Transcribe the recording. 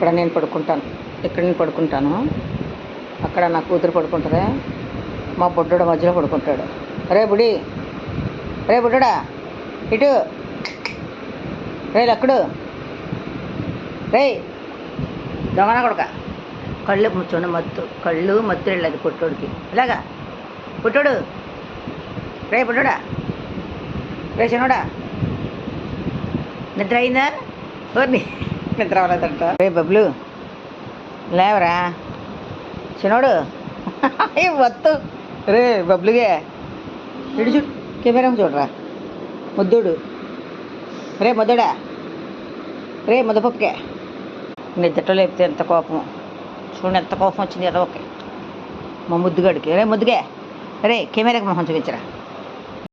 ఇక్కడ నేను పడుకుంటాను, అక్కడ నా కూతురు పడుకుంటుంది, మా బుడ్డోడు మధ్యలో పడుకుంటాడు. రే బుడి, రే బుడ్డోడా ఇటు, రే లక్కుడు, రే దొంగన కొడుక. కళ్ళు చూడ కళ్ళు మత్తు వెళ్ళదు పుట్టోడికి. ఇలాగా పుట్టోడు, రే పుట్టోడా, రే చిన్నోడా, నిద్ర అయిందా? ఓర్ని నిద్ర అవ్వలేదంట. రే బబ్లు లేవరా చిన్నోడు, వత్తు. రే బబ్లుగే ఇటు చూ, కెమెరా చూడరా ముద్దుడు. రే ముద్దుడా, రే ముద్దపప్పుకే. నిద్రలో లేపితే ఎంత కోపం చూడండి, ఎంత కోపం వచ్చింది కదా. ఓకే మా ముద్దుగాడికి. రే ముద్దుగే, రే కెమెరాకి మొహం చూపించరా.